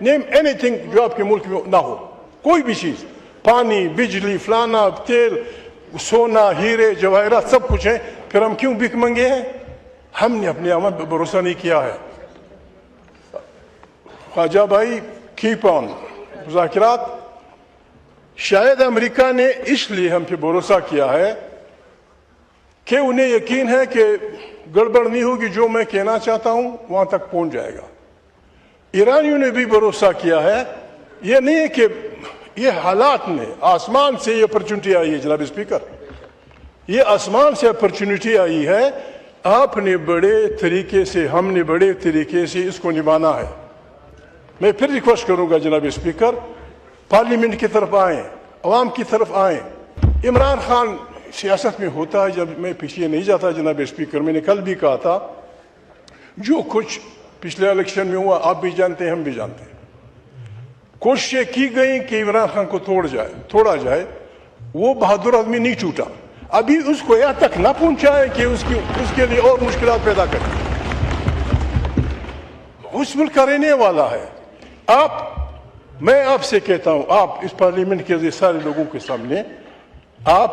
Name any thing جو آپ کے ملک میں نہ ہو, کوئی بھی چیز, پانی, بجلی, فلانا, تیل, سونا, ہیرے, جواہرات سب کچھ ہیں, پھر ہم کیوں بھیک منگے ہیں؟ ہم نے اپنے عمل پر بھروسہ نہیں کیا ہے. خواجہ بھائی, کیپ آن مذاکرات. شاید امریکہ نے اس لیے ہم پہ بھروسہ کیا ہے کہ انہیں یقین ہے کہ گڑبڑ نہیں ہوگی, جو میں کہنا چاہتا ہوں وہاں تک پہنچ جائے گا. ایرانیوں نے بھی بھروسہ کیا ہے. یہ نہیں ہے کہ یہ حالات نے آسمان سے یہ اپرچونٹی آئی ہے جناب اسپیکر, یہ آسمان سے اپرچونٹی آئی ہے. آپ نے بڑے طریقے سے, ہم نے بڑے طریقے سے اس کو نبھانا ہے. میں پھر ریکویسٹ کروں گا جناب اسپیکر, پارلیمنٹ کی طرف آئیں, عوام کی طرف آئیں. عمران خان سیاست میں ہوتا ہے, جب میں پیچھے نہیں جاتا جناب اسپیکر, میں نے کل بھی کہا تھا جو کچھ پچھلے الیکشن میں ہوا آپ بھی جانتے ہیں, ہم بھی جانتے ہیں. کوششیں کی گئی کہ عمران خان کو توڑا جائے. وہ بہادر آدمی نہیں ٹوٹا. ابھی اس کو یہاں تک نہ پہنچائے کہ اس کے لیے اور مشکلات پیدا کرے. اس ملک کا رہنے والا ہے. میں آپ سے کہتا ہوں, آپ اس پارلیمنٹ کے سارے لوگوں کے سامنے, آپ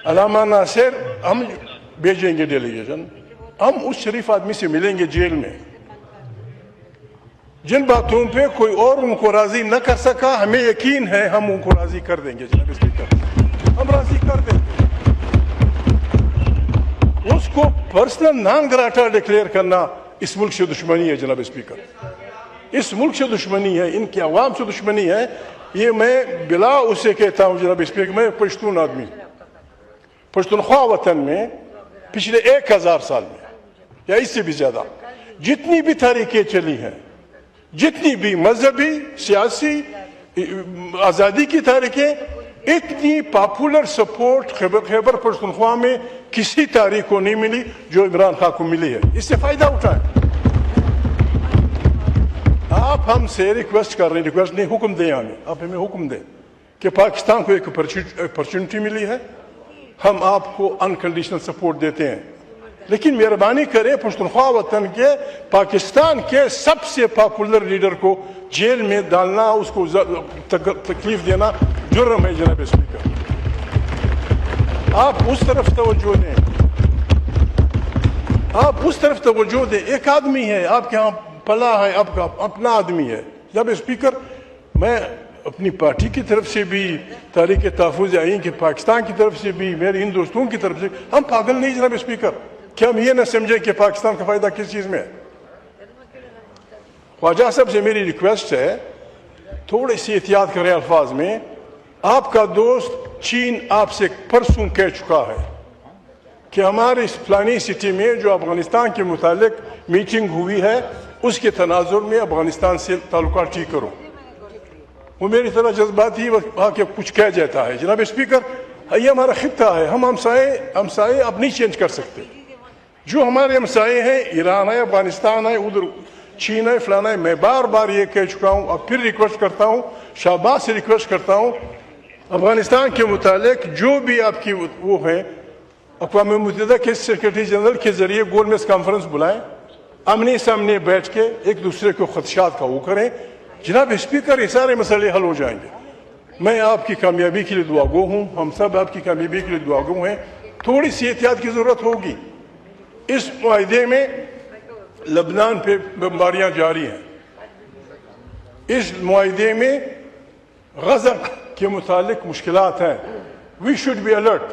علامہ ناصر, ہم بھیجیں گے ڈیلیگیشن, ہم اس شریف آدمی سے ملیں گے جیل میں. جن باتوں پہ کوئی اور ان کو راضی نہ کر سکا, ہمیں یقین ہے ہم ان کو راضی کر دیں گے جناب اسپیکر, ہم راضی کر دیں گے. اس کو پرسنل نان گراٹا ڈکلیئر کرنا اس ملک سے دشمنی ہے جناب اسپیکر, اس ملک سے دشمنی ہے, ان کے عوام سے دشمنی ہے. یہ میں بلا اسے کہتا ہوں جناب اسپیکر, میں پشتون آدمی, پشتونخوا وطن میں پچھلے 1000 سال میں یا اس سے بھی زیادہ جتنی بھی تحریکیں چلی ہیں, جتنی بھی مذہبی, سیاسی, آزادی کی تحریکیں, اتنی پاپولر سپورٹ خیبر پختونخوا میں کسی تحریک کو نہیں ملی جو عمران خان کو ملی ہے. اس سے فائدہ اٹھائیں. آپ ہم سے ریکویسٹ کر رہے ہیں, ریکویسٹ نہیں, حکم دیں ہمیں, آپ ہمیں حکم دیں کہ پاکستان کو ایک اپرچونٹی ملی ہے, ہم آپ کو انکنڈیشنل سپورٹ دیتے ہیں. لیکن مہربانی کریں, پختونخوا وطن کے پاکستان کے سب سے پاپولر لیڈر کو جیل میں ڈالنا, اس کو تکلیف دینا جرم ہے جناب اسپیکر. آپ اس طرف توجہ دیں, آپ اس طرف توجہ دیں. ایک آدمی ہے آپ کے ہاں پلا ہے, آپ کا اپنا آدمی ہے. جناب اسپیکر, میں اپنی پارٹی کی طرف سے بھی, تحریک تحفظ آئین کے پاکستان کی طرف سے بھی, میرے ان دوستوں کی طرف سے, ہم پاگل نہیں جناب اسپیکر کہ ہم یہ نہ سمجھیں کہ پاکستان کا فائدہ کس چیز میں ہے. خواجہ صاحب سے میری ریکویسٹ ہے, تھوڑی سی احتیاط کریں الفاظ میں. آپ کا دوست چین آپ سے پرسوں کہہ چکا ہے کہ ہماری اس فلانی سٹی میں جو افغانستان کے متعلق میٹنگ ہوئی ہے, اس کے تناظر میں افغانستان سے تعلقات ٹھیک کرو. وہ میری طرح جذباتی وہاں کے کچھ کہہ جاتا ہے. جناب اسپیکر, یہ ہمارا خطہ ہے, ہم ہمسائے اب نہیں چینج کر سکتے. جو ہمارے ہمسائے ہیں, ایران ہے, افغانستان ہے, ادھر چین ہے, فلانا ہے. میں بار بار یہ کہہ چکا ہوں, اب پھر ریکویسٹ کرتا ہوں, شہباز سے ریکویسٹ کرتا ہوں, افغانستان کے متعلق جو بھی آپ کی وہ ہیں, اقوام متحدہ کے سیکرٹری جنرل کے ذریعے گول میز کانفرنس بلائیں, آمنے سامنے بیٹھ کے ایک دوسرے کو خدشات کا وہ کریں. جناب اسپیکر, یہ سارے مسئلے حل ہو جائیں گے. میں آپ کی کامیابی کے لیے دعا گو ہوں, ہم سب آپ کی کامیابی کے لیے دعا گو ہیں. تھوڑی سی احتیاط کی ضرورت ہوگی. اس معاہدے میں لبنان پہ بمباریاں جاری ہیں, اس معاہدے میں غزہ کے متعلق مشکلات ہیں. We should be alert.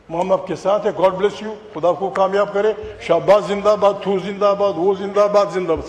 ہم آپ کے ساتھ ہیں. گاڈ بلیس یو, خدا کو کامیاب کرے. شہباز زندہ باد, تو زندہ باد, وہ زندہ باد, زندہ باد.